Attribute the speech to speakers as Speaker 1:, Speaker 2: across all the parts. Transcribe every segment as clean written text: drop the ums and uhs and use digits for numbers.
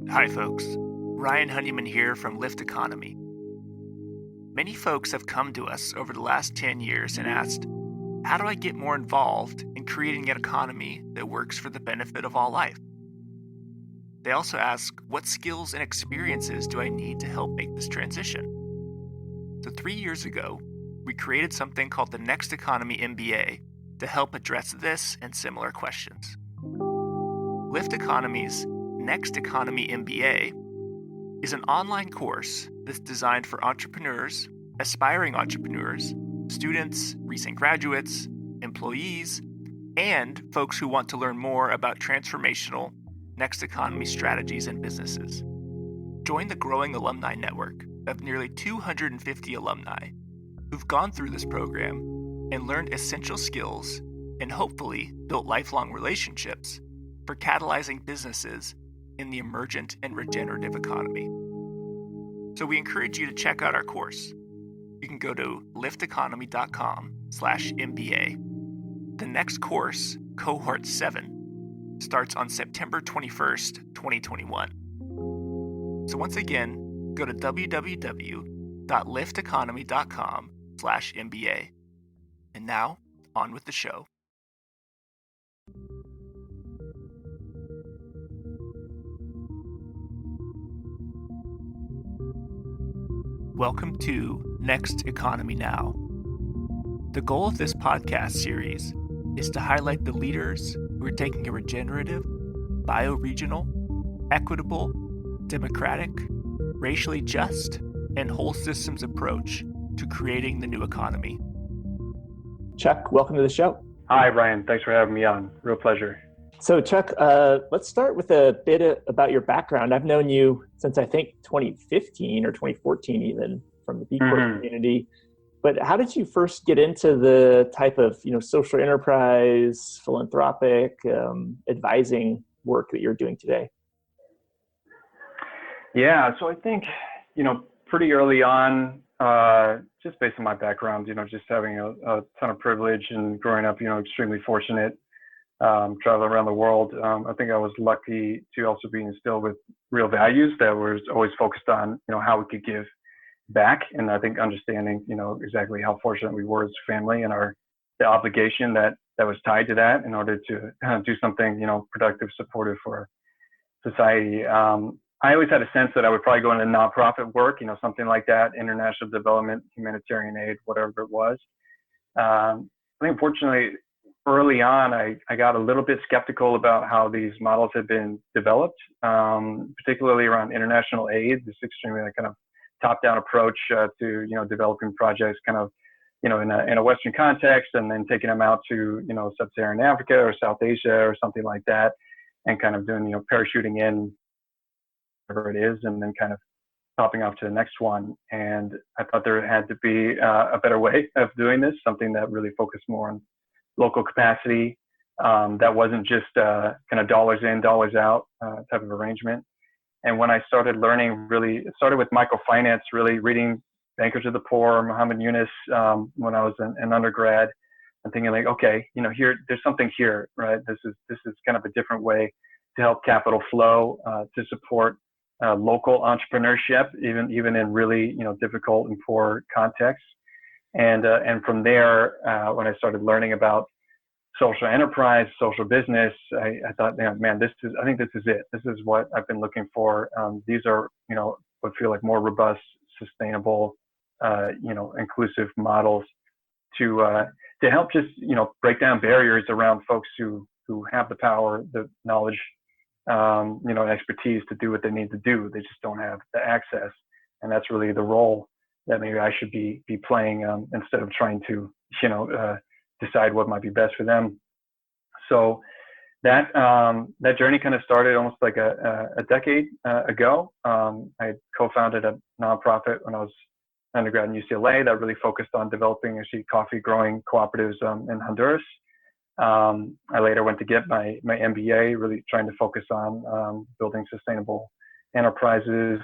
Speaker 1: Hi folks, Ryan Honeyman here from Lift Economy. Many folks have come to us over the last 10 years and asked, how do I get more involved in creating an economy that works for the benefit of all life? They also ask, what skills and experiences do I need to help make this transition? So 3 years ago, we created something called the Next Economy MBA to help address this and similar questions. Lift Economy's Next Economy MBA is an online course that's designed for entrepreneurs, aspiring entrepreneurs, students, recent graduates, employees, and folks who want to learn more about transformational next economy strategies and businesses. Join the growing alumni network of nearly 250 alumni who've gone through this program and learned essential skills and hopefully built lifelong relationships for catalyzing businesses in the emergent and regenerative economy. So we encourage you to check out our course. You can go to lifteconomy.com/MBA. The next course, Cohort 7, starts on September 21st, 2021. So once again, go to www.lifteconomy.com/MBA. And now, on with the show. Welcome to Next Economy Now. The goal of this podcast series is to highlight the leaders who are taking a regenerative, bioregional, equitable, democratic, racially just, and whole systems approach to creating the new economy.
Speaker 2: Chuck, welcome to the show.
Speaker 3: Hi, Ryan. Thanks for having me on. Real pleasure.
Speaker 2: So, Chuck, let's start with a bit about your background. I've known you since I think 2015 or 2014, even from the B Corp community. But how did you first get into the type of social enterprise, philanthropic advising work that you're doing today?
Speaker 3: Yeah, so I think pretty early on, just based on my background, just having a ton of privilege and growing up, extremely fortunate. Traveling around the world. I think I was lucky to also be instilled with real values that was always focused on, how we could give back. And I think understanding, exactly how fortunate we were as a family and the obligation that was tied to that in order to do something, productive, supportive for society. I always had a sense that I would probably go into nonprofit work, something like that, international development, humanitarian aid, whatever it was. I think fortunately, early on, I got a little bit skeptical about how these models had been developed, particularly around international aid, this extremely kind of top-down approach to developing projects kind of in a Western context, and then taking them out to Sub-Saharan Africa or South Asia or something like that, and kind of doing parachuting in whatever it is, and then kind of popping off to the next one. And I thought there had to be a better way of doing this, something that really focused more on local capacity, that wasn't just kind of dollars in, dollars out type of arrangement. And when I started learning, really, it started with microfinance, really reading Bankers of the Poor, Muhammad Yunus, when I was an undergrad, and thinking like, okay, here, there's something here, right? This is kind of a different way to help capital flow, to support local entrepreneurship, even in really difficult and poor contexts. And from there, when I started learning about social enterprise, social business, I thought, man, I think this is it. This is what I've been looking for. These are, what feel like more robust, sustainable, inclusive models to help just, break down barriers around folks who have the power, the knowledge, expertise to do what they need to do. They just don't have the access. And that's really the role that maybe I should be playing, instead of trying to, decide what might be best for them. So that journey kind of started almost like a decade ago. I co-founded a nonprofit when I was undergrad in UCLA that really focused on developing actually coffee growing cooperatives in Honduras. I later went to get my MBA, really trying to focus on building sustainable enterprises.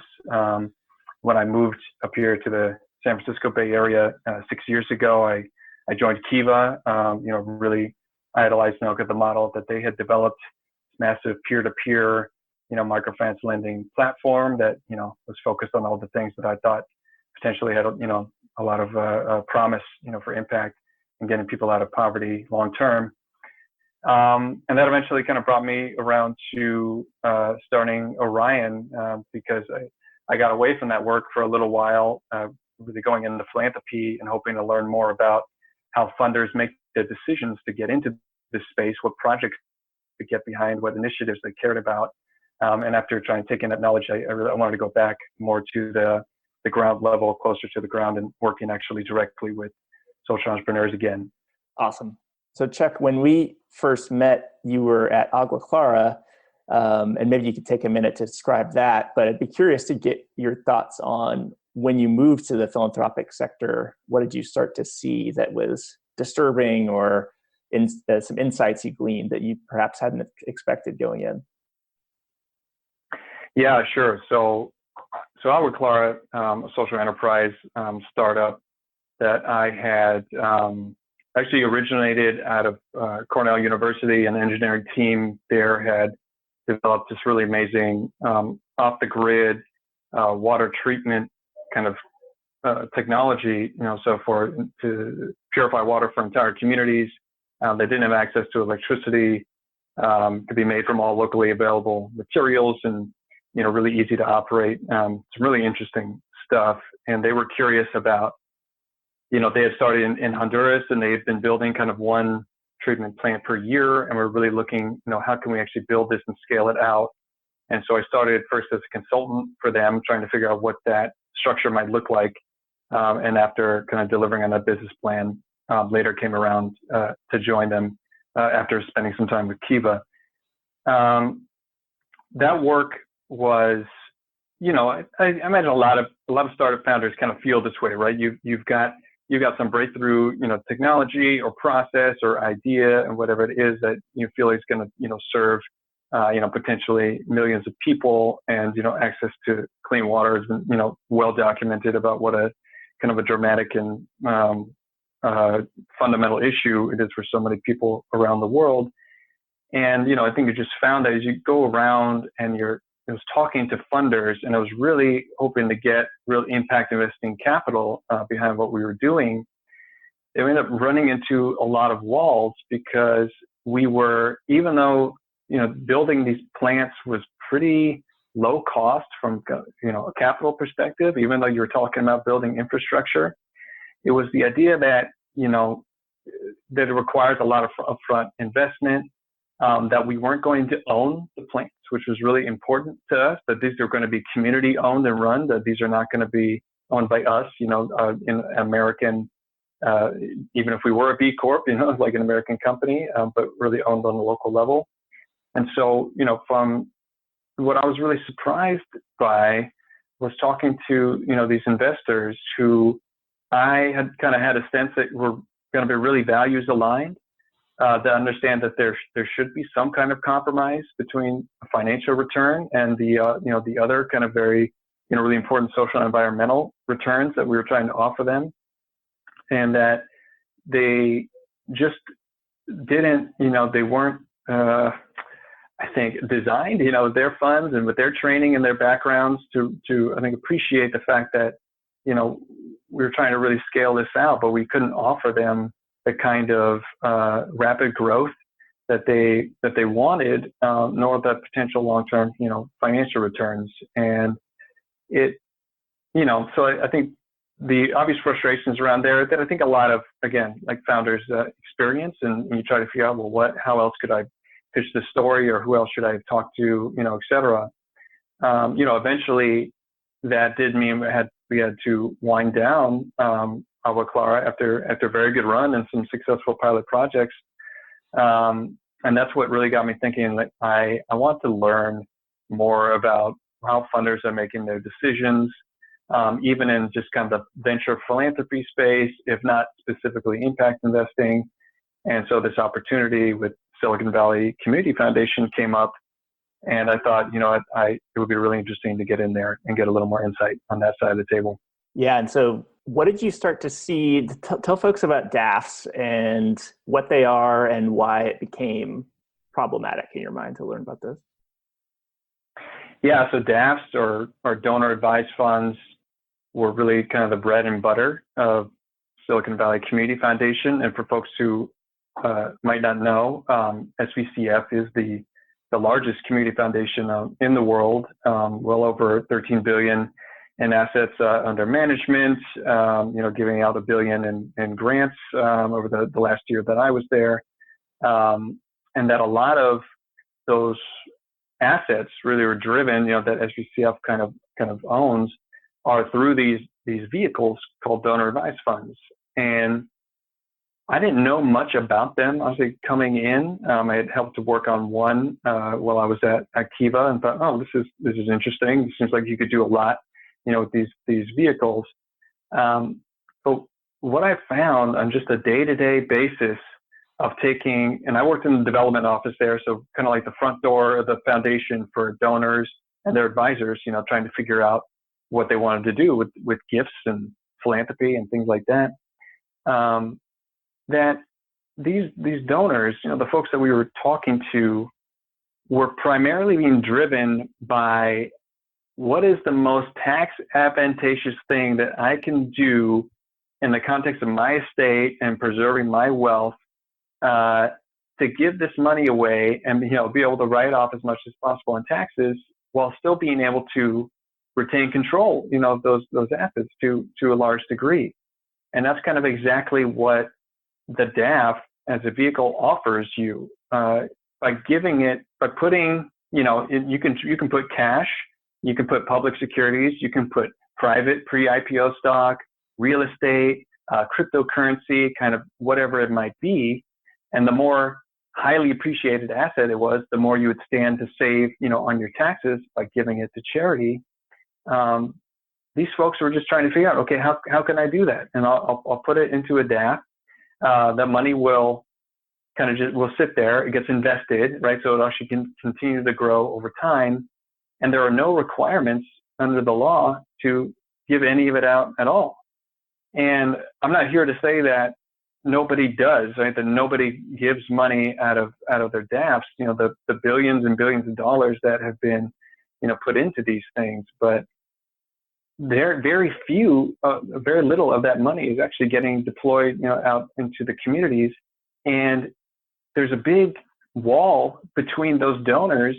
Speaker 3: When I moved up here to the San Francisco Bay Area 6 years ago, I joined Kiva. Really idolized the model that they had developed, massive peer-to-peer microfinance lending platform that, was focused on all the things that I thought potentially had, a lot of promise, for impact and getting people out of poverty long term. And that eventually kind of brought me around to starting Orion, because I got away from that work for a little while, really going into philanthropy and hoping to learn more about how funders make the decisions to get into this space, what projects to get behind, what initiatives they cared about. And after trying to take in that knowledge, I wanted to go back more to the ground level, closer to the ground, and working actually directly with social entrepreneurs again.
Speaker 2: Awesome. So Chuck, when we first met, you were at Agua Clara, and maybe you could take a minute to describe that, but I'd be curious to get your thoughts on when you moved to the philanthropic sector, what did you start to see that was disturbing, or some insights you gleaned that you perhaps hadn't expected going in?
Speaker 3: Yeah, sure. So Agua Clara, a social enterprise startup that I had actually originated out of Cornell University. An engineering team there had developed this really amazing off-the-grid water treatment kind of technology, so to purify water for entire communities. They didn't have access to electricity, could be made from all locally available materials, and really easy to operate. Some really interesting stuff. And they were curious about, they had started in Honduras, and they had been building kind of one treatment plant per year, and we're really looking, how can we actually build this and scale it out? And so I started first as a consultant for them, trying to figure out what that structure might look like. And after kind of delivering on that business plan, later came around to join them after spending some time with Kiva. That work was, I imagine a lot of startup founders kind of feel this way, right? You've got some breakthrough, technology or process or idea and whatever it is that you feel is going to, serve, potentially millions of people, and, access to clean water has been, well documented about what a kind of a dramatic and fundamental issue it is for so many people around the world. And, I think you just found that as you go around and I was talking to funders, and I was really hoping to get real impact investing capital behind what we were doing. They ended up running into a lot of walls because we were, even though, building these plants was pretty low cost from, a capital perspective, even though you were talking about building infrastructure, it was the idea that, that it requires a lot of upfront investment, that we weren't going to own the plants, which was really important to us, that these are going to be community owned and run, that these are not going to be owned by us, in American, even if we were a B Corp, like an American company, but really owned on the local level. And so, from what I was really surprised by was talking to, these investors who I had kind of had a sense that were going to be really values aligned, to understand that there should be some kind of compromise between a financial return and the other kind of very, really important social and environmental returns that we were trying to offer them. And that they just didn't, they weren't, I think, designed, their funds and with their training and their backgrounds to I think, appreciate the fact that, we were trying to really scale this out, but we couldn't offer them the kind of rapid growth that they wanted, nor the potential long-term, financial returns. And it, so I think the obvious frustrations around there that I think a lot of, again, like founders experience, and you try to figure out, well, how else could I pitch the story, or who else should I have talked to, et cetera. Eventually that did mean we had to wind down Agua Clara after a very good run and some successful pilot projects. And that's what really got me thinking that I want to learn more about how funders are making their decisions, even in just kind of the venture philanthropy space, if not specifically impact investing. And so this opportunity with Silicon Valley Community Foundation came up, and I thought, it would be really interesting to get in there and get a little more insight on that side of the table.
Speaker 2: Yeah. And so what did you start to see? Tell folks about DAFs and what they are and why it became problematic in your mind to learn about this.
Speaker 3: Yeah, so DAFs or donor advised funds were really kind of the bread and butter of Silicon Valley Community Foundation. And for folks who might not know, SVCF is the largest community foundation in the world, well over 13 billion in assets under management, giving out $1 billion in grants over the last year that I was there. And that a lot of those assets really were driven, that SVCF kind of owns, are through these vehicles called donor advised funds. And I didn't know much about them. Obviously, coming in, I had helped to work on one while I was at Activa, and thought, oh, this is interesting. It seems like you could do a lot, with these vehicles. But what I found on just a day-to-day basis of taking, and I worked in the development office there, so kind of like the front door of the foundation for donors and their advisors, trying to figure out what they wanted to do with gifts and philanthropy and things like that. That these donors, the folks that we were talking to, were primarily being driven by what is the most tax advantageous thing that I can do in the context of my estate and preserving my wealth, to give this money away and be able to write off as much as possible in taxes while still being able to retain control, of those assets to a large degree. And that's kind of exactly what the DAF as a vehicle offers you, by putting, you can put cash, you can put public securities, you can put private pre-IPO stock, real estate, cryptocurrency, kind of whatever it might be. And the more highly appreciated asset it was, the more you would stand to save, on your taxes by giving it to charity. These folks were just trying to figure out, okay, how can I do that? And I'll put it into a DAF. That money will kind of will sit there. It gets invested, right? So it actually can continue to grow over time. And there are no requirements under the law to give any of it out at all. And I'm not here to say that nobody does, right? That nobody gives money out of their DAFs, the billions and billions of dollars that have been, put into these things. But very little of that money is actually getting deployed, out into the communities. And there's a big wall between those donors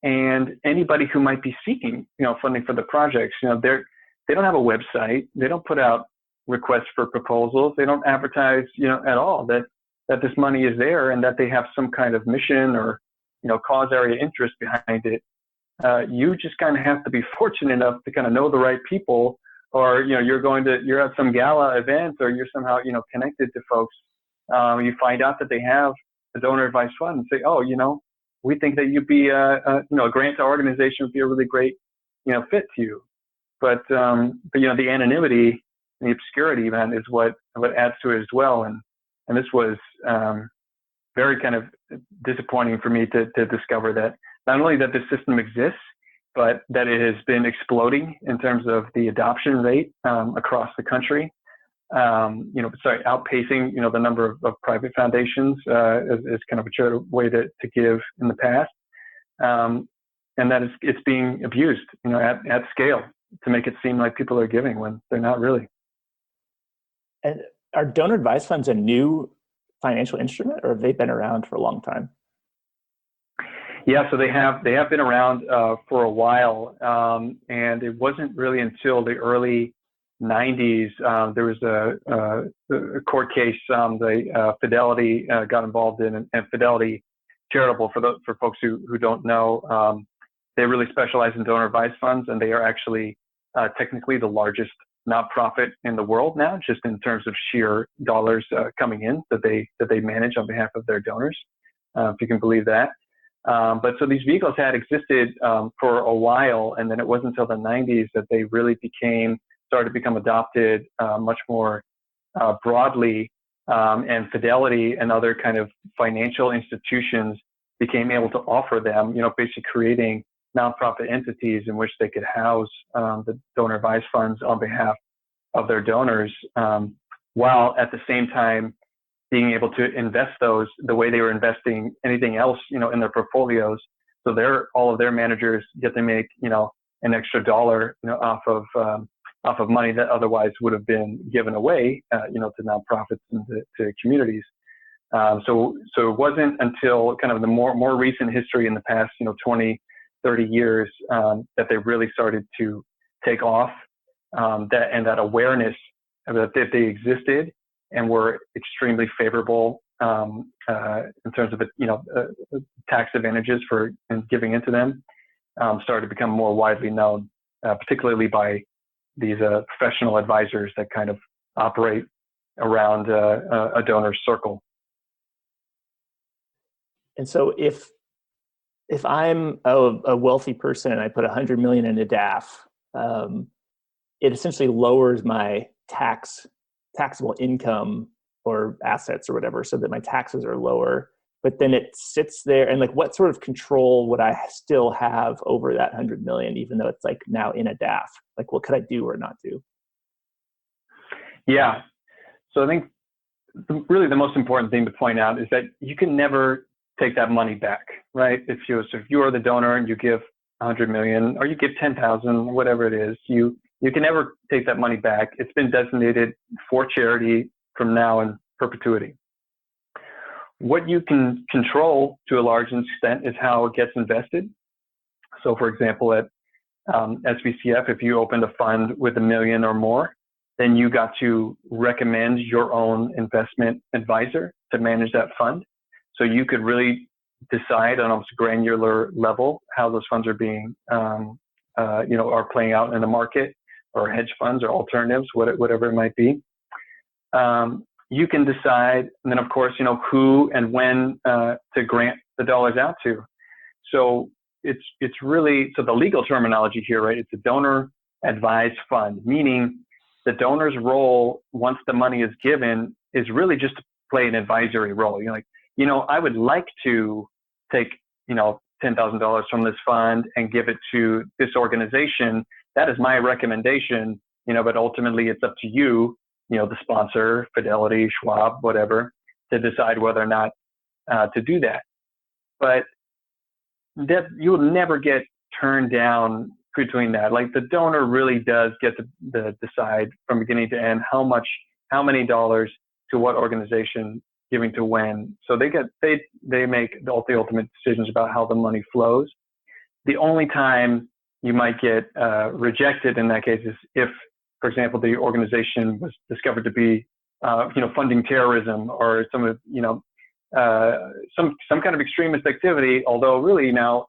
Speaker 3: and anybody who might be seeking, funding for the projects. They don't have a website. They don't put out requests for proposals. They don't advertise, at all that this money is there and that they have some kind of mission or, cause area interest behind it. You just kind of have to be fortunate enough to kind of know the right people, or, you're at some gala event, or you're somehow, connected to folks. You find out that they have a donor advised fund and say, oh, we think that you'd be a grant to organization would be a really great, fit to you. But the anonymity and the obscurity, man, is what adds to it as well. And this was very kind of disappointing for me to discover that not only that this system exists, but that it has been exploding in terms of the adoption rate across the country. Outpacing, the number of private foundations as kind of a charitable way to give in the past. And that it's being abused, at scale to make it seem like people are giving when they're not really.
Speaker 2: And are donor advised funds a new financial instrument, or have they been around for a long time?
Speaker 3: Yeah, so they have been around for a while, and it wasn't really until the early 90s there was a court case the Fidelity got involved in, and Fidelity Charitable, for folks who don't know, they really specialize in donor advised funds, and they are actually technically the largest nonprofit in the world now, just in terms of sheer dollars coming in that they manage on behalf of their donors, if you can believe that. But so these vehicles had existed for a while, and then it wasn't until the 90s that they really started to become adopted much more broadly, and Fidelity and other kind of financial institutions became able to offer them, basically creating nonprofit entities in which they could house the donor advised funds on behalf of their donors, while at the same time being able to invest those the way they were investing anything else, in their portfolios, So all of their managers get to make, an extra dollar, off of money that otherwise would have been given away, to nonprofits and to communities. So it wasn't until kind of the more recent history in the past, 20, 30 years, that they really started to take off, that awareness that they existed and were extremely favorable in terms of tax advantages for giving into them, started to become more widely known, particularly by these professional advisors that kind of operate around a donor circle.
Speaker 2: And so if I'm a wealthy person and I put 100 million in a DAF, it essentially lowers my taxable income or assets or whatever, so that my taxes are lower. But then it sits there, and like, what sort of control would I still have over that 100 million, even though it's like now in a DAF? Like, what could I do or not do?
Speaker 3: Yeah. So I think really the most important thing to point out is that you can never take that money back, right? If you are the donor and you give 100 million, or you give 10,000, whatever it is, you can never take that money back. It's been designated for charity from now in perpetuity. What you can control to a large extent is how it gets invested. So for example, at SVCF, if you opened a fund with $1 million or more, then you got to recommend your own investment advisor to manage that fund. So you could really decide on almost a granular level how those funds are being, are playing out in the market, or hedge funds or alternatives, whatever it might be. You can decide, and then of course, who and when to grant the dollars out to. So it's really, so the legal terminology here, right? It's a donor advised fund, meaning the donor's role once the money is given is really just to play an advisory role. You're like, I would like to take, $10,000 from this fund and give it to this organization. That is my recommendation, but ultimately it's up to you, the sponsor, Fidelity, Schwab, whatever, to decide whether or not to do that. But that you'll never get turned down between that. Like, the donor really does get to decide from beginning to end how many dollars to what organization, giving to when. So they make the ultimate decisions about how the money flows. The only time you might get rejected in that case is if, for example, the organization was discovered to be, funding terrorism or some kind of extremist activity. Although really now,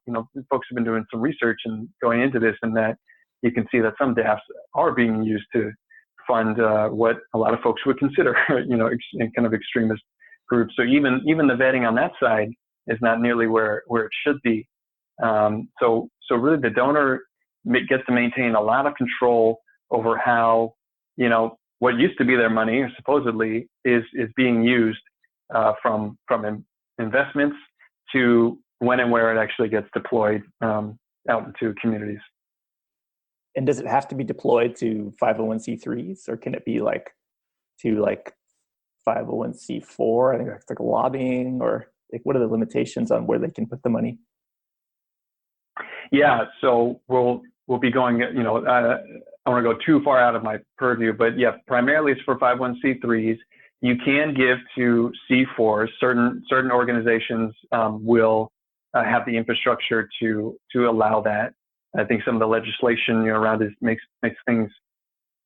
Speaker 3: folks have been doing some research and going into this, and that you can see that some DAFs are being used to fund what a lot of folks would consider, kind of extremist groups. So even the vetting on that side is not nearly where it should be. So really the donor gets to maintain a lot of control over how, what used to be their money, or supposedly, is being used from investments to when and where it actually gets deployed out into communities.
Speaker 2: And does it have to be deployed to 501c3s, or can it be to 501c4? I think that's like lobbying, or what are the limitations on where they can put the money?
Speaker 3: Yeah, so we'll be going, I don't want to go too far out of my purview, but yeah, primarily it's for 501c3s. You can give to C4s. Certain organizations will have the infrastructure to allow that. I think some of the legislation around it makes things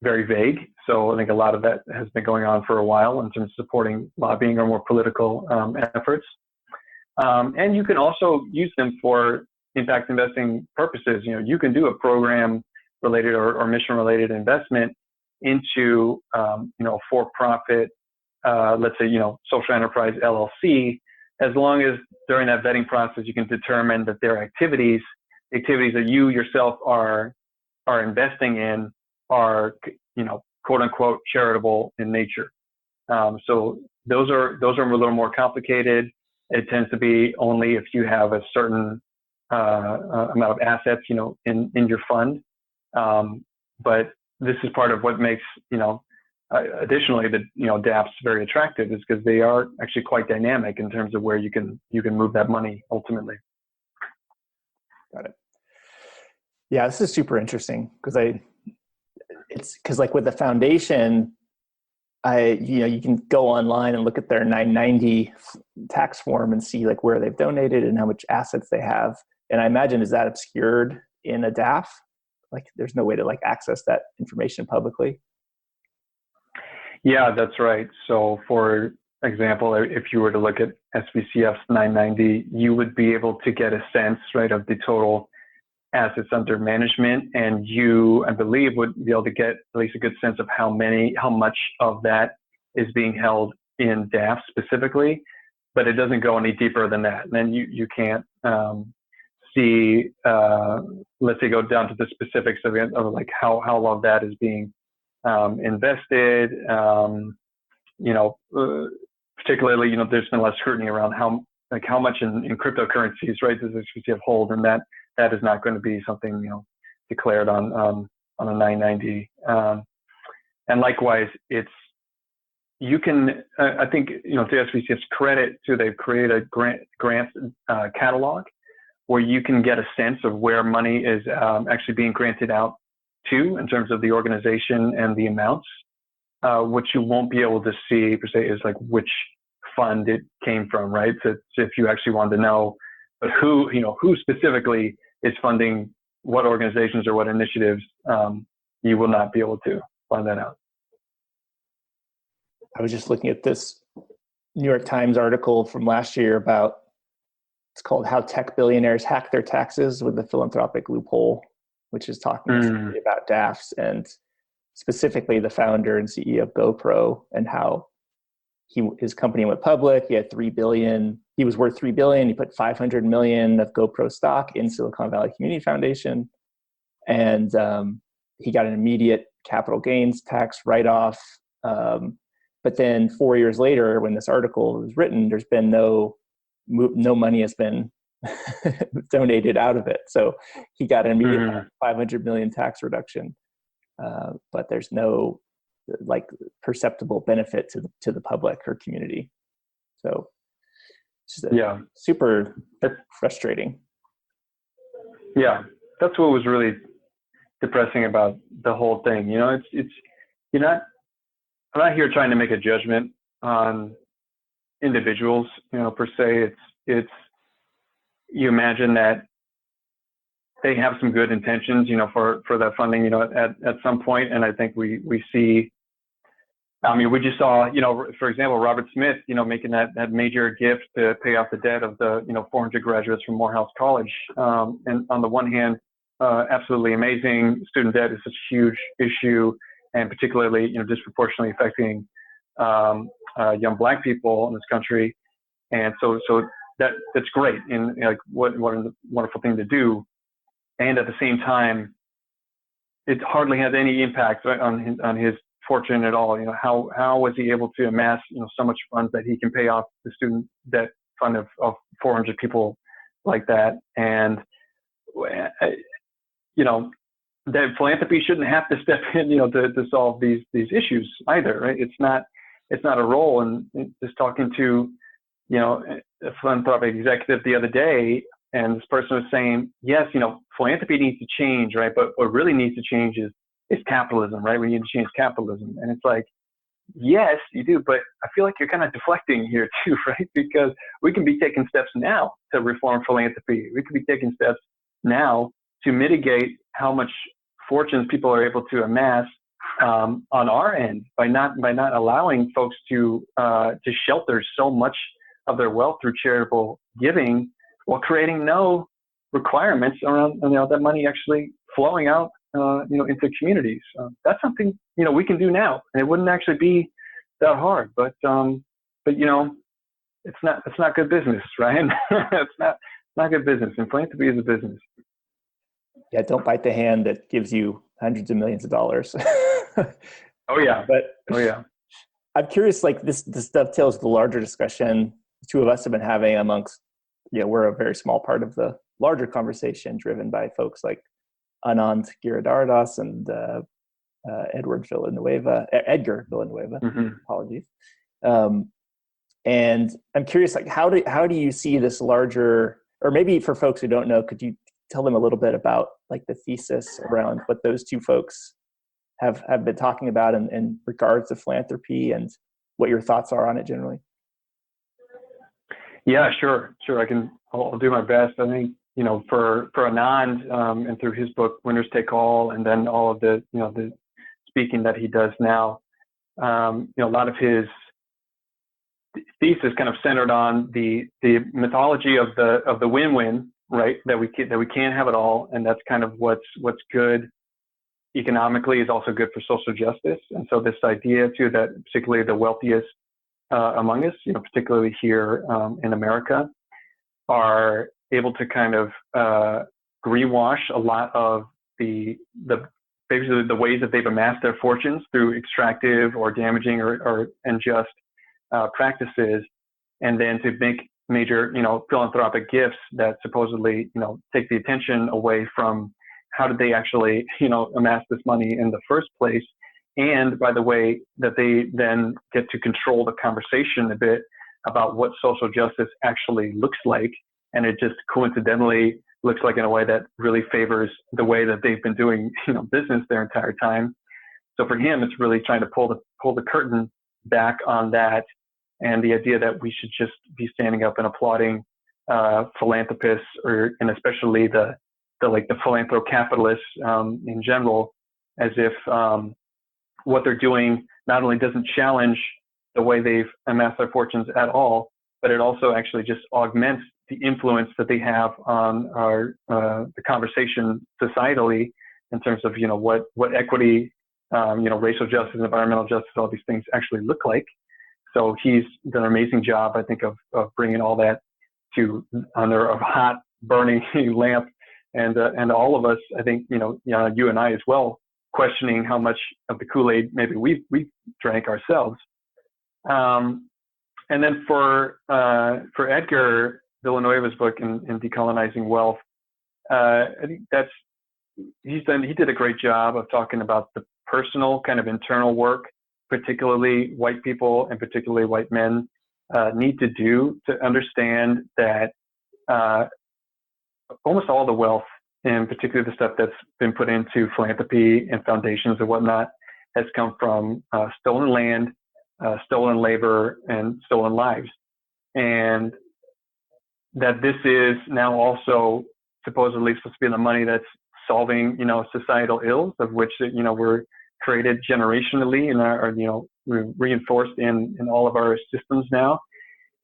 Speaker 3: very vague. So I think a lot of that has been going on for a while in terms of supporting lobbying or more political efforts. And you can also use them for impact investing purposes. You can do a program related or mission related investment into a for-profit, let's say, social enterprise LLC, as long as during that vetting process you can determine that their activities that you yourself are investing in are, quote unquote, charitable in nature. So those are a little more complicated. It tends to be only if you have a certain amount of assets, in your fund. But this is part of what makes, additionally, the DAFs very attractive, is because they are actually quite dynamic in terms of where you can move that money ultimately.
Speaker 2: Got it. Yeah, this is super interesting because like with the foundation, you can go online and look at their 990 tax form and see like where they've donated and how much assets they have. And I imagine, is that obscured in a DAF? Like there's no way to like access that information publicly?
Speaker 3: Yeah, that's right. So for example, if you were to look at SVCF's 990, you would be able to get a sense, right, of the total assets under management, and you, I believe, would be able to get at least a good sense of how much of that is being held in DAFs specifically, but it doesn't go any deeper than that. And then you can't see, let's say, go down to the specifics of like how all of that is being invested. Particularly, there's been less scrutiny around how much in cryptocurrencies, right, does SVCF hold, and that is not going to be something declared on a 990. And likewise, you can I think to SVCF's credit too, they've created a grant catalog where you can get a sense of where money is actually being granted out to in terms of the organization and the amounts. What you won't be able to see per se is like which fund it came from, right? So if you actually wanted to know, but who specifically is funding what organizations or what initiatives, you will not be able to find that out.
Speaker 2: I was just looking at this New York Times article from last year it's called How Tech Billionaires Hack Their Taxes with the Philanthropic Loophole, which is talking about DAFs and specifically the founder and CEO of GoPro and how his company went public. He had $3 billion. He was worth $3 billion. He put $500 million of GoPro stock in Silicon Valley Community Foundation, and he got an immediate capital gains tax write-off. But then 4 years later, when this article was written, there's been no money has been donated out of it. So he got an immediate $500 million tax reduction, but there's no like perceptible benefit to the public or community. So it's just super frustrating.
Speaker 3: Yeah, that's what was really depressing about the whole thing. I'm not here trying to make a judgment on individuals, per se. It's you imagine that they have some good intentions, for that funding, at some point. And I think we see, we just saw, for example, Robert Smith, making that major gift to pay off the debt of the, 400 graduates from Morehouse College. And on the one hand, absolutely amazing. Student debt is such a huge issue, and particularly, disproportionately affecting young Black people in this country. And so that's great, and like what a wonderful thing to do. And at the same time, it hardly has any impact on his fortune at all. How was he able to amass so much funds that he can pay off the student debt fund of 400 people like that? And that philanthropy shouldn't have to step in to solve these issues either, right? It's not a role. And just talking to a philanthropic executive the other day, and this person was saying, yes, philanthropy needs to change, right? But what really needs to change is capitalism, right? We need to change capitalism. And it's like, yes, you do, but I feel like you're kind of deflecting here too, right? Because we can be taking steps now to reform philanthropy. We could be taking steps now to mitigate how much fortunes people are able to amass on our end by not allowing folks to shelter so much of their wealth through charitable giving, while creating no requirements around that money actually flowing out into communities. That's something we can do now, and it wouldn't actually be that hard. But it's not good business, Ryan. It's not good business, and philanthropy is a business.
Speaker 2: Yeah, don't bite the hand that gives you hundreds of millions of dollars.
Speaker 3: Oh yeah.
Speaker 2: I'm curious, like this dovetails the larger discussion the two of us have been having amongst, we're a very small part of the larger conversation driven by folks like Anand Giridharadas and Edgar Villanueva, apologies. And I'm curious, like how do you see this larger, or maybe for folks who don't know, could you tell them a little bit about like the thesis around what those two folks have been talking about in regards to philanthropy and what your thoughts are on it generally?
Speaker 3: Yeah, sure. I'll do my best. I think, for Anand, and through his book, Winners Take All, and then all of the, the speaking that he does now, a lot of his thesis kind of centered on the mythology of the win-win, right? That we can't have it all. And that's kind of what's good economically is also good for social justice. And so this idea too, that particularly the wealthiest among us, particularly here in America, are able to kind of greenwash a lot of the basically the ways that they've amassed their fortunes through extractive or damaging or unjust practices, and then to make major, philanthropic gifts that supposedly, take the attention away from how did they actually, amass this money in the first place. And by the way, that they then get to control the conversation a bit about what social justice actually looks like. And it just coincidentally looks like in a way that really favors the way that they've been doing, business their entire time. So for him, it's really trying to pull the curtain back on that. And the idea that we should just be standing up and applauding philanthropists, and especially the philanthrocapitalists in general, as if what they're doing not only doesn't challenge the way they've amassed their fortunes at all, but it also actually just augments the influence that they have on the conversation societally in terms of what equity, racial justice, environmental justice, all these things actually look like. So he's done an amazing job, I think, of bringing all that under a hot burning lamp, and all of us, I think, you and I as well, questioning how much of the Kool-Aid maybe we drank ourselves. And then for Edgar Villanueva's book in Decolonizing Wealth, I think he did a great job of talking about the personal kind of internal work, particularly white people and particularly white men need to do to understand that almost all the wealth, and particularly the stuff that's been put into philanthropy and foundations and whatnot, has come from stolen land, stolen labor, and stolen lives. And that this is now also supposedly supposed to be the money that's solving, societal ills, of which, we're created generationally and are we're reinforced in all of our systems now.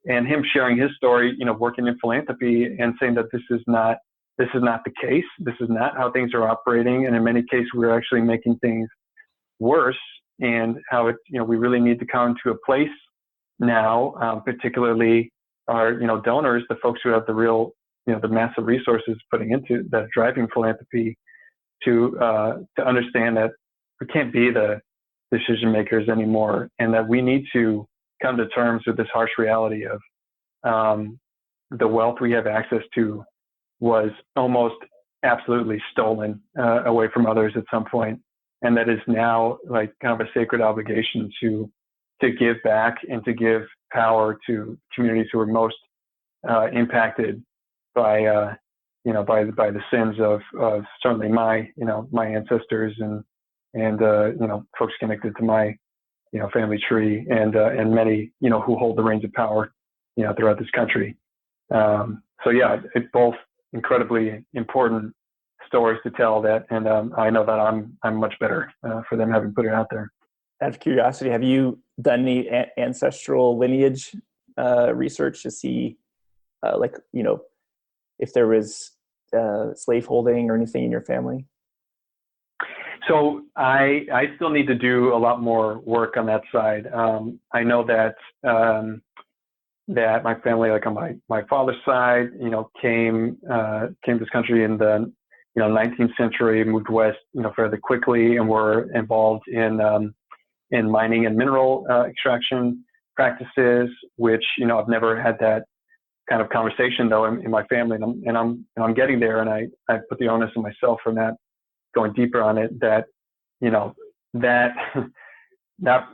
Speaker 3: And him sharing his story, working in philanthropy and saying that this is not the case. This is not how things are operating. And in many cases, we're actually making things worse, and how we really need to come to a place now, particularly our, donors, the folks who have the real, the massive resources putting into that, driving philanthropy, to understand that we can't be the decision makers anymore, and that we need to come to terms with this harsh reality of the wealth we have access to was almost absolutely stolen away from others at some point, and that is now like kind of a sacred obligation to give back and to give power to communities who are most impacted by the sins of certainly my ancestors and folks connected to my family tree, and many who hold the reins of power throughout this country. So yeah, it's both incredibly important stories to tell that, and I know that I'm much better for them having put it out there.
Speaker 2: Out of curiosity, have you done any ancestral lineage research to see, if there was slaveholding or anything in your family?
Speaker 3: So I still need to do a lot more work on that side. I know that that my family, like on my father's side, came to this country in the 19th century, moved west, fairly quickly, and were involved in mining and mineral extraction practices, which I've never had that kind of conversation though in my family, and I'm getting there, and I put the onus on myself for not going deeper on it. That that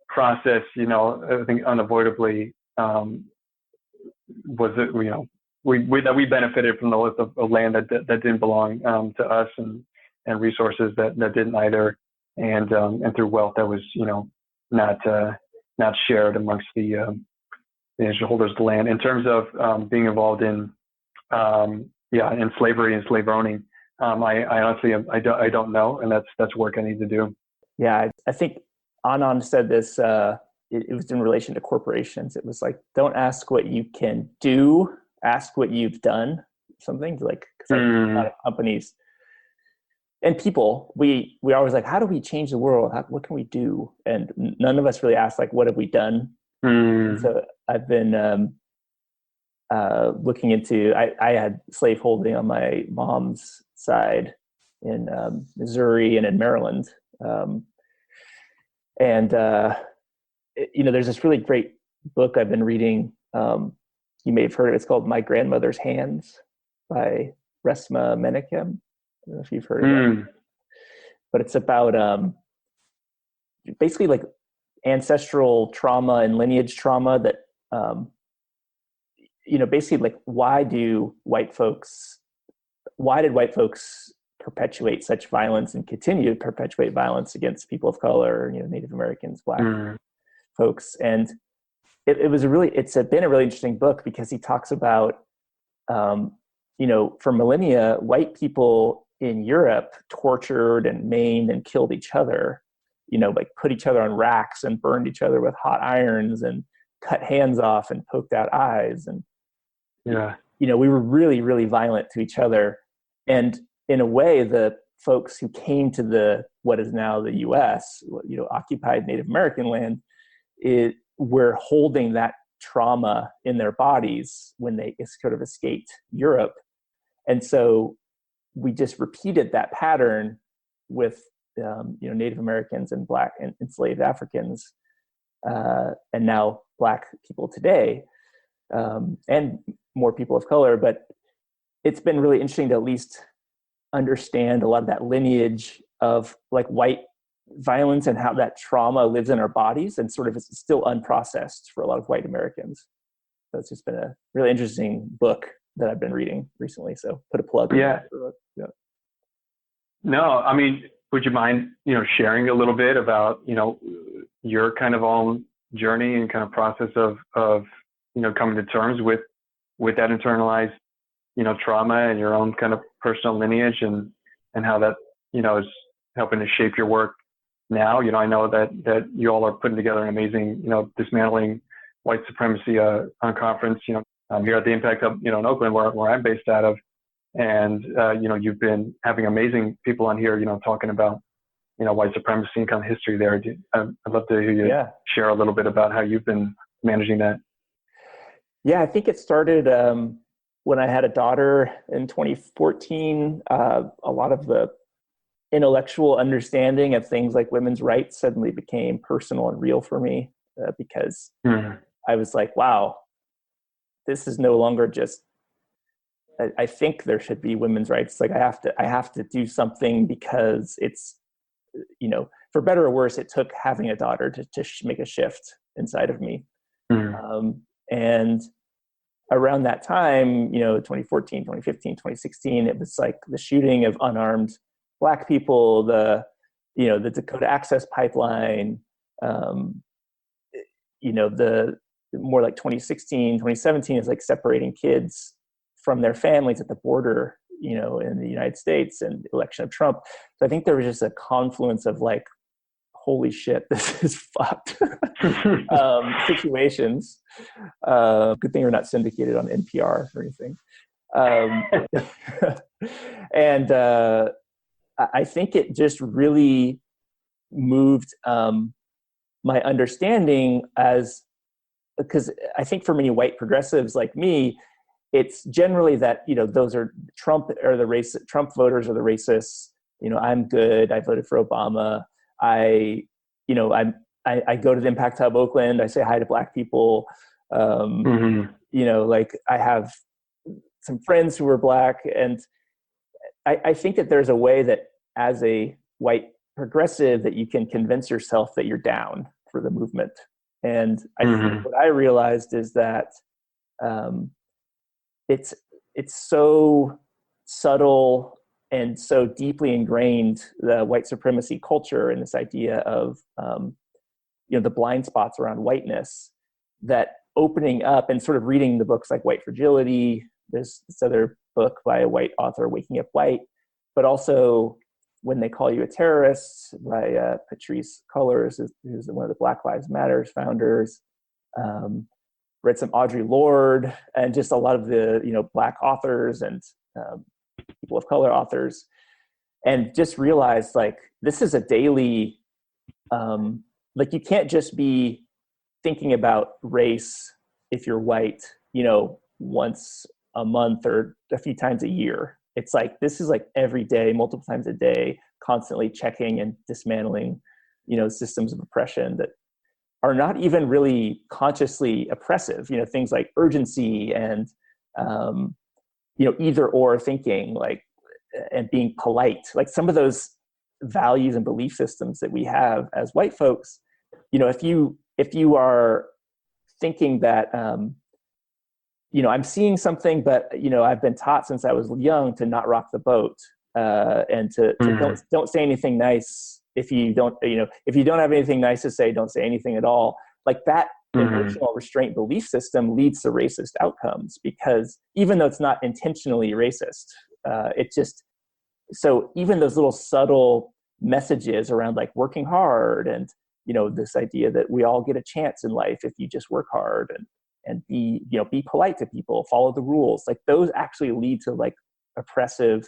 Speaker 3: process, I think unavoidably was that we benefited from the list of land that didn't belong to us, and resources that didn't either, and through wealth that was not shared amongst the initial holders of the land. In terms of being involved in in slavery and slave owning, I honestly I don't know, and that's work I need to do.
Speaker 2: Yeah, I think Anand said this. It was in relation to corporations. It was like, don't ask what you can do, ask what you've done. Something like, because a lot of companies and people, we always like, how do we change the world? What can we do? And none of us really ask, like, what have we done? So I've been looking into. I had slaveholding on my mom's side in Missouri and in Maryland. There's this really great book I've been reading. You may have heard of it. It's called My Grandmother's Hands by Resmaa Menakem. I don't know if you've heard of it. But it's about basically like ancestral trauma and lineage trauma that, basically like, why did white folks perpetuate such violence and continue to perpetuate violence against people of color, Native Americans, Black folks. And it's been a really interesting book because he talks about, for millennia, white people in Europe tortured and maimed and killed each other, like put each other on racks and burned each other with hot irons and cut hands off and poked out eyes. And, we were really, really violent to each other. And in a way, the folks who came to what is now the U.S., occupied Native American land, were holding that trauma in their bodies when they sort of escaped Europe. And so we just repeated that pattern with Native Americans and Black and enslaved Africans, and now Black people today, and more people of color. But it's been really interesting to at least understand a lot of that lineage of like white violence and how that trauma lives in our bodies and sort of is still unprocessed for a lot of white Americans. So it's just been a really interesting book that I've been reading recently. So put a plug in. Yeah.
Speaker 3: No, I mean, would you mind, sharing a little bit about, your kind of own journey and kind of process of coming to terms with that internalized, trauma and your own kind of personal lineage and how that, is helping to shape your work now? I know that you all are putting together an amazing, dismantling white supremacy conference, here at the Impact Hub, in Oakland, where I'm based out of. And, you've been having amazing people on here, talking about, white supremacy and kind of history there. I'd love to hear you share a little bit about how you've been managing that.
Speaker 2: Yeah, I think it started when I had a daughter in 2014. A lot of the intellectual understanding of things like women's rights suddenly became personal and real for me, because I was like, wow, this is no longer just, I think there should be women's rights. Like I have to do something because it's, for better or worse, it took having a daughter to make a shift inside of me. And around that time, 2014, 2015, 2016, it was like the shooting of unarmed Black people, the Dakota Access Pipeline, the more like 2016, 2017 is like separating kids from their families at the border, in the United States, and election of Trump. So I think there was just a confluence of like, holy shit, this is fucked situations. Good thing we're not syndicated on NPR or anything. And I think it just really moved my understanding because I think for many white progressives like me, it's generally that, those are Trump voters are the racists. I'm good. I voted for Obama. I go to the Impact Hub Oakland. I say hi to Black people. Like I have some friends who are Black, and I think that there's a way that as a white progressive that you can convince yourself that you're down for the movement. And I think what I realized is that it's so subtle and so deeply ingrained, the white supremacy culture and this idea of the blind spots around whiteness, that opening up and sort of reading the books like White Fragility, there's this other book by a white author, Waking Up White, but also When They Call You a Terrorist by Patrisse Cullors, who's one of the Black Lives Matter founders. Read some Audre Lorde, and just a lot of the Black authors and people of color authors, and just realized like this is a daily, like you can't just be thinking about race if you're white, once a month or a few times a year. It's like, this is like every day, multiple times a day, constantly checking and dismantling, systems of oppression that are not even really consciously oppressive, things like urgency and, either or thinking, like, and being polite, like some of those values and belief systems that we have as white folks, if you are thinking that, I'm seeing something, but, I've been taught since I was young to not rock the boat, and to don't say anything nice. If you don't have anything nice to say, don't say anything at all. Like that emotional restraint belief system leads to racist outcomes, because even though it's not intentionally racist, so even those little subtle messages around like working hard and, this idea that we all get a chance in life if you just work hard and be polite to people, follow the rules, like those actually lead to like oppressive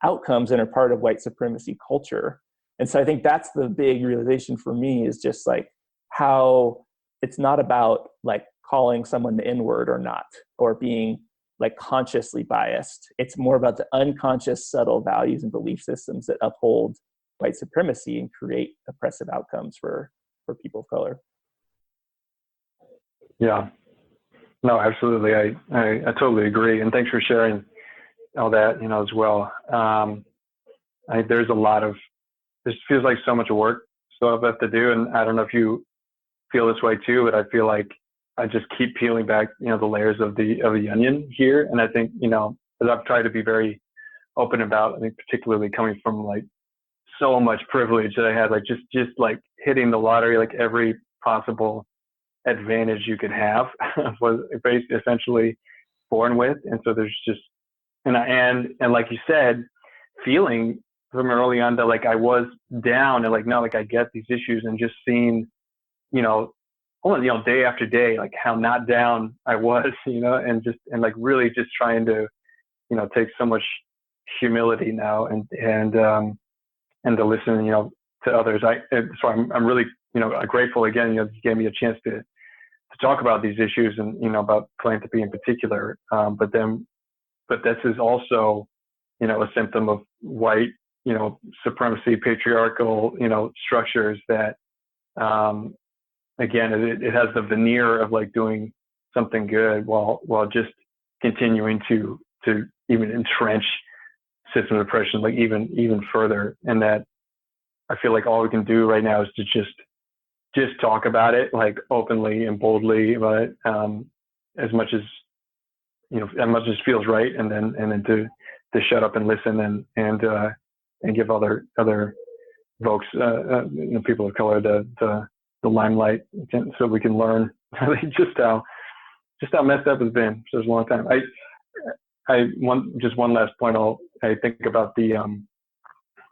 Speaker 2: outcomes and are part of white supremacy culture. And so I think that's the big realization for me, is just like how it's not about like calling someone the N-word or not, or being like consciously biased. It's more about the unconscious, subtle values and belief systems that uphold white supremacy and create oppressive outcomes for people of color.
Speaker 3: Yeah, no, absolutely. I totally agree. And thanks for sharing all that, as well. There's a lot of, this feels like so much work still have left to do. And I don't know if you feel this way too, but I feel like I just keep peeling back, the layers of the onion here. And I think, as I've tried to be very open about, I think particularly coming from like so much privilege that I had, like just like hitting the lottery, like every possible advantage you could have was essentially born with. And so there's just, and like you said, feeling from early on that like I was down and like, no, like I get these issues, and just seeing, day after day, like how not down I was, and like really just trying to, take so much humility now and to listen, to others. So I'm really, grateful again, you gave me a chance to talk about these issues and, about philanthropy in particular. But this is also, a symptom of white, supremacy, patriarchal, structures that, again, it has the veneer of like doing something good while just continuing to even entrench system of oppression, like even further. And that I feel like all we can do right now is to just talk about it, like openly and boldly about it, as much as feels right, and then to shut up and listen and give other folks, people of color, the limelight, so we can learn just how messed up it's been for such a long time. Just one last point. I think about the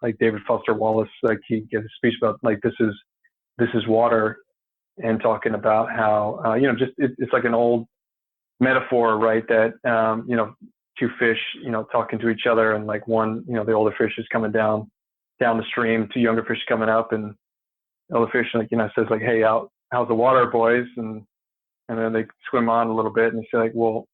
Speaker 3: like David Foster Wallace, like he gave a speech about like this is water, and talking about how it's like an old metaphor, right? That two fish, talking to each other, and like one, the older fish is coming down the stream, two younger fish coming up, and the older fish says like, hey, how's the water, boys? And then they swim on a little bit, and they say like, well,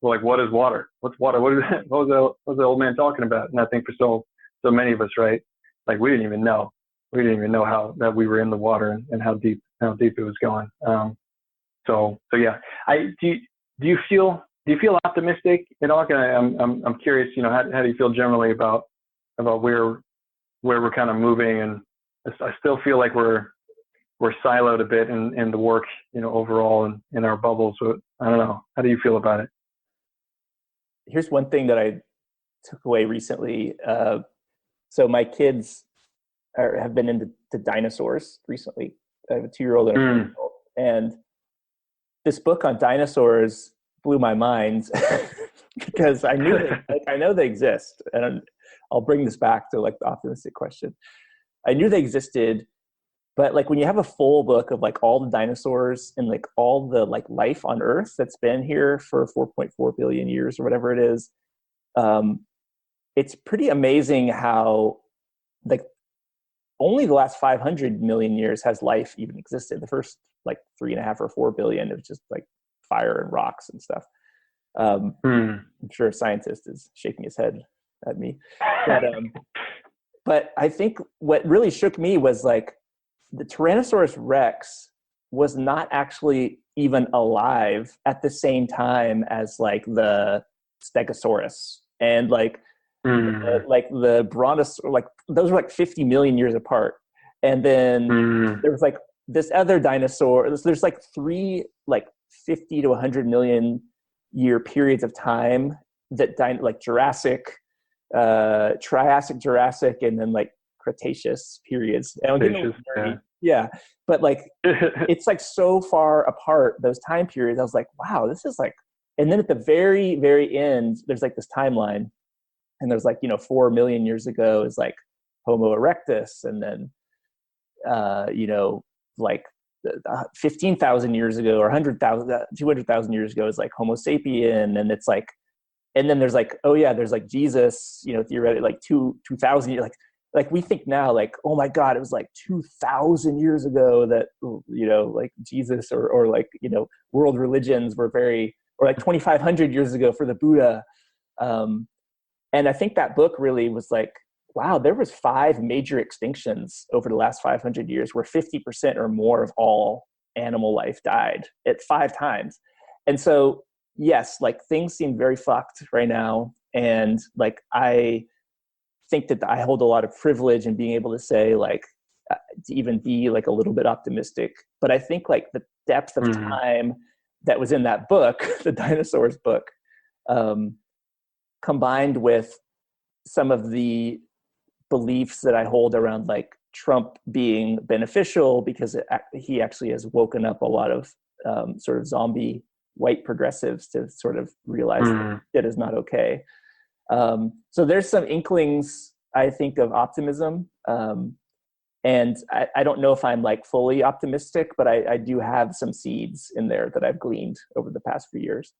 Speaker 3: like, what is water? What's water? What was the old man talking about? And I think for so many of us, right, like we didn't even know how that we were in the water and how deep it was going. So yeah. Do you feel optimistic at all? I'm curious, how do you feel generally about where we're kind of moving? And I still feel like we're siloed a bit in the work, overall in our bubbles. So I don't know. How do you feel about it?
Speaker 2: here's one thing that I took away recently. So my kids have been into Dinosaurs recently. I have a 2-year-old and a 4-year-old. And this book on dinosaurs blew my mind because I knew I know they exist. And I'll bring this back to like the optimistic question. I knew they existed, but like when you have a full book of like all the dinosaurs and like all the like life on Earth that's been here for 4.4 billion years or whatever it is, it's pretty amazing how like only the last 500 million years has life even existed. The first like 3.5 or 4 billion, it was just like fire and rocks and stuff. I'm sure a scientist is shaking his head at me. But I think what really shook me was like the Tyrannosaurus Rex was not actually even alive at the same time as like the Stegosaurus and like the Brontosaurus, like those were like 50 million years apart. And then there was like this other dinosaur. There's like 3 like 50 to 100 million year periods of time that like Jurassic, Triassic, Jurassic, and then like Cretaceous periods. Yeah. But like it's like so far apart, those time periods. I was like, wow, this is like, and then at the very, very end, there's like this timeline. And there's like, 4 million years ago is like Homo erectus. And then, like 15,000 years ago or 100,000, 200,000 years ago is like Homo sapien. And it's like, and then there's like, oh yeah, there's like Jesus, theoretically like 2,000 years, like we think now like, oh my God, it was like 2,000 years ago that, like Jesus or like, world religions were or like 2,500 years ago for the Buddha. And I think that book really was like, wow, there was 5 major extinctions over the last 500 years where 50% or more of all animal life died at 5 times. And so, yes, like things seem very fucked right now. And like, I think that I hold a lot of privilege in being able to say like, to even be like a little bit optimistic. But I think like the depth of time that was in that book, the Dinosaurs book, combined with some of the beliefs that I hold around like Trump being beneficial because he actually has woken up a lot of sort of zombie white progressives to sort of realize that it is not okay. So there's some inklings, I think, of optimism. And I don't know if I'm like fully optimistic, but I do have some seeds in there that I've gleaned over the past few years.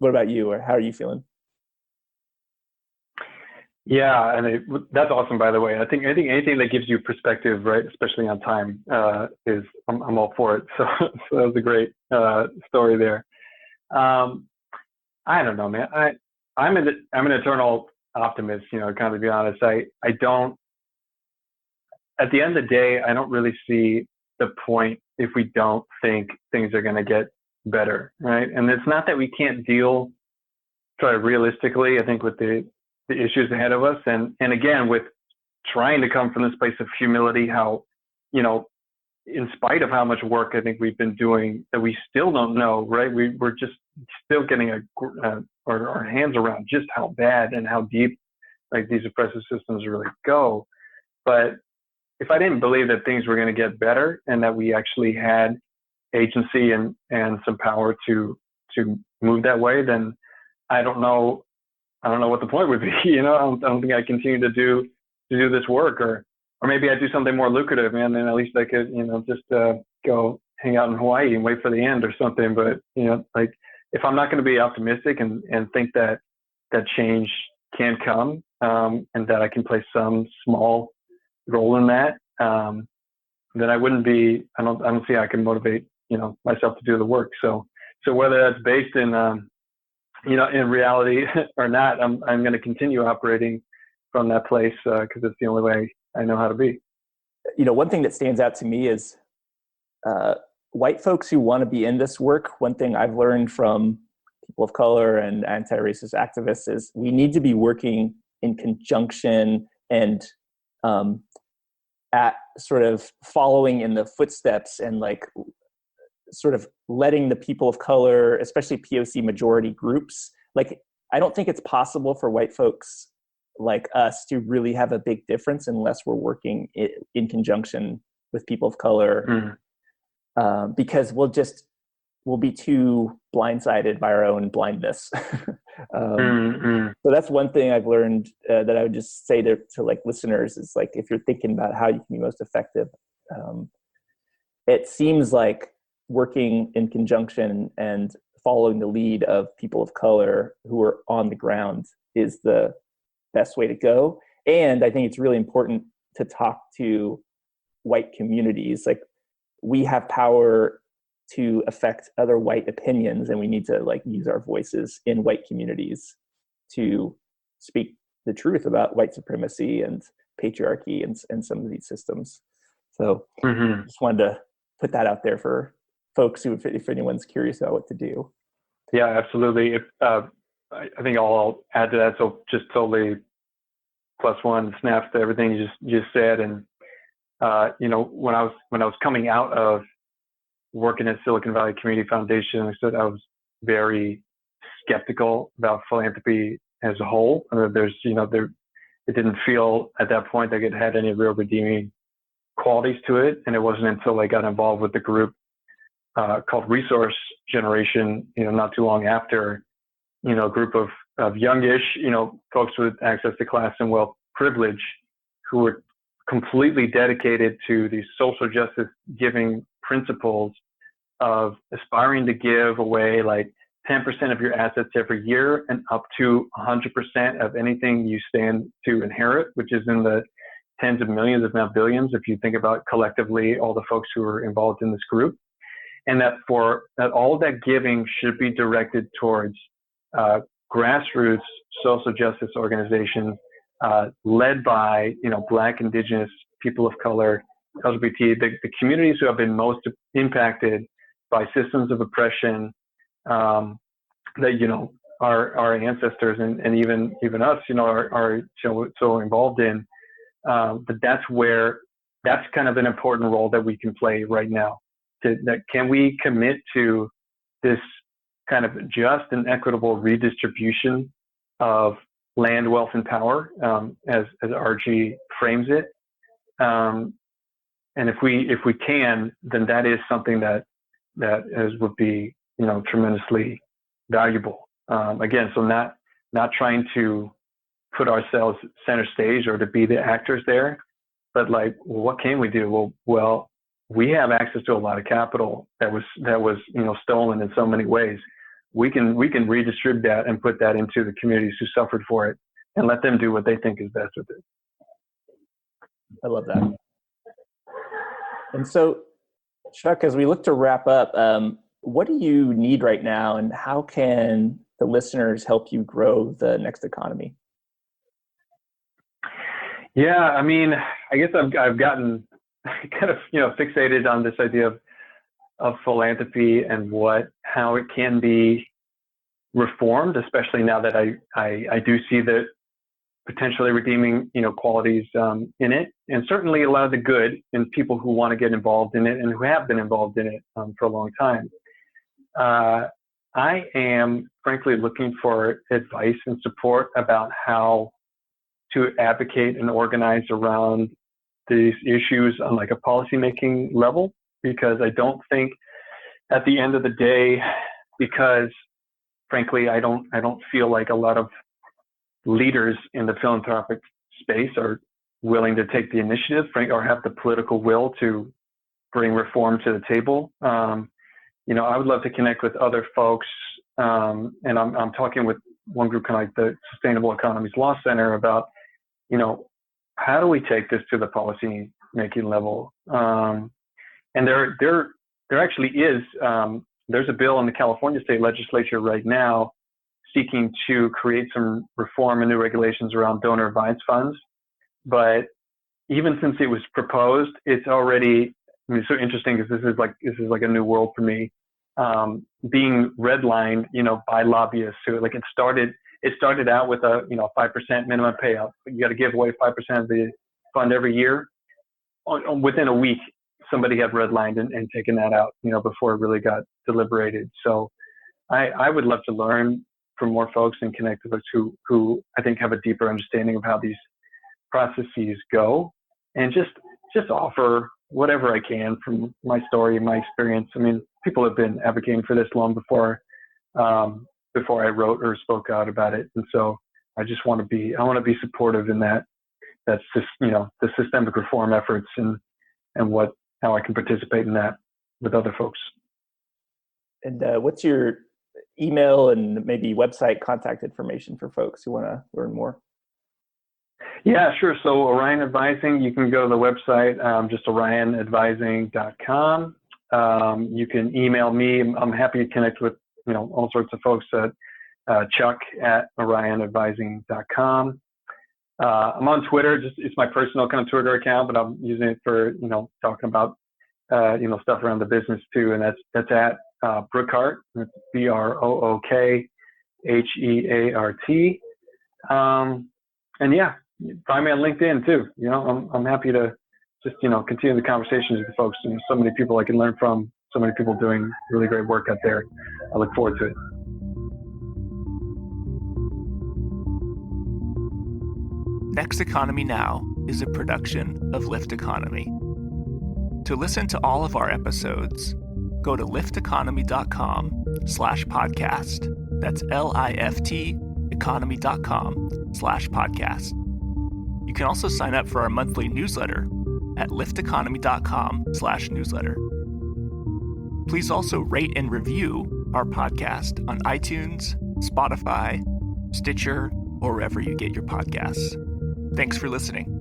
Speaker 2: What about you, or how are you feeling?
Speaker 3: Yeah, and that's awesome. By the way, I think anything that gives you perspective, right, especially on time, is I'm all for it. So that was a great story there. I don't know, man. I'm an eternal optimist. Kind of to be honest, I don't. At the end of the day, I don't really see the point if we don't think things are going to get better, right? And it's not that we can't try realistically, I think, with the issues ahead of us. And again, with trying to come from this place of humility, how, in spite of how much work I think we've been doing, that we still don't know, right? We're just still getting our hands around just how bad and how deep like these oppressive systems really go. But if I didn't believe that things were going to get better and that we actually had agency and some power to move that way, then I don't know what the point would be. I don't think I continue to do this work, or maybe I do something more lucrative, man. Then at least I could, just go hang out in Hawaii and wait for the end or something. But like if I'm not going to be optimistic and think that change can come, and that I can play some small role in that, then I wouldn't be. I don't see how I can motivate myself to do the work. So whether that's based in in reality or not, I'm going to continue operating from that place because it's the only way I know how to be.
Speaker 2: One thing that stands out to me is white folks who want to be in this work. One thing I've learned from people of color and anti-racist activists is we need to be working in conjunction and at sort of following in the footsteps and like sort of letting the people of color, especially POC majority groups, like I don't think it's possible for white folks like us to really have a big difference unless we're working in conjunction with people of color, because we'll be too blindsided by our own blindness. So that's one thing I've learned that I would just say to like listeners is like, if you're thinking about how you can be most effective, it seems like working in conjunction and following the lead of people of color who are on the ground is the best way to go. And I think it's really important to talk to white communities. Like, we have power to affect other white opinions, and we need to like use our voices in white communities to speak the truth about white supremacy and patriarchy and some of these systems. So just wanted to put that out there for folks who, if anyone's curious about what to do.
Speaker 3: Yeah, absolutely. I think I'll add to that. So just totally +1 snaps to everything you just said. And when I was coming out of working at Silicon Valley Community Foundation, I said I was very skeptical about philanthropy as a whole. It didn't feel at that point like it had any real redeeming qualities to it. And it wasn't until I got involved with the group called Resource Generation, not too long after, a group of youngish, folks with access to class and wealth privilege who were completely dedicated to the social justice giving principles of aspiring to give away like 10% of your assets every year and up to 100% of anything you stand to inherit, which is in the tens of millions, if not billions, if you think about collectively all the folks who are involved in this group. And that all of that giving should be directed towards grassroots social justice organizations led by, Black, Indigenous, people of color, LGBT, the communities who have been most impacted by systems of oppression that, our ancestors and even us, are so involved in. But that's kind of an important role that we can play right now. Can we commit to this kind of just and equitable redistribution of land, wealth, and power, as RG frames it? And if we can, then that is something that would be tremendously valuable. Again, so not trying to put ourselves center stage or to be the actors there, but like, what can we do? Well, we have access to a lot of capital that was stolen in so many ways. We can redistribute that and put that into the communities who suffered for it and let them do what they think is best with it.
Speaker 2: I love that. And so, Chuck, as we look to wrap up, what do you need right now, and how can the listeners help you grow the next economy?
Speaker 3: Yeah, I mean, I guess I've gotten kind of fixated on this idea of philanthropy and how it can be reformed, especially now that I do see the potentially redeeming qualities in it, and certainly a lot of the good in people who want to get involved in it and who have been involved in it for a long time. I am frankly looking for advice and support about how to advocate and organize around these issues on like a policymaking level, because I don't think at the end of the day, because frankly, I don't feel like a lot of leaders in the philanthropic space are willing to take the initiative, or have the political will to bring reform to the table. I would love to connect with other folks, and I'm talking with one group, kind of like the Sustainable Economies Law Center, about how do we take this to the policy making level? And there actually is there's a bill in the California state legislature right now seeking to create some reform and new regulations around donor advised funds. But even since it was proposed, it's already, it's so interesting because this is like a new world for me, being redlined, by lobbyists who, like, it started out with a 5% minimum payout, but you got to give away 5% of the fund every year. Within a week, somebody had redlined and taken that out, before it really got deliberated. So I would love to learn more folks and connect with folks who I think have a deeper understanding of how these processes go, and just offer whatever I can from my story and my experience. I mean, people have been advocating for this long before I wrote or spoke out about it, and so I want to be supportive in that's just, the systemic reform efforts and how I can participate in that with other folks.
Speaker 2: And what's your email and maybe website contact information for folks who want to learn more?
Speaker 3: Yeah, sure. So Orion Advising, you can go to the website, just orionadvising.com. You can email me. I'm happy to connect with, all sorts of folks at chuck@orionadvising.com. I'm on Twitter. It's my personal kind of Twitter account, but I'm using it for, talking about, stuff around the business too. And that's at Brookhart. That's BROOKHEART. And yeah, find me on LinkedIn too. I'm happy to just, continue the conversations with folks. So many people I can learn from, so many people doing really great work out there. I look forward to it.
Speaker 1: Next Economy Now is a production of Lift Economy. To listen to all of our episodes, go to lifteconomy.com/podcast. That's LIFT economy.com/podcast. You can also sign up for our monthly newsletter at lifteconomy.com/newsletter. Please also rate and review our podcast on iTunes, Spotify, Stitcher, or wherever you get your podcasts. Thanks for listening.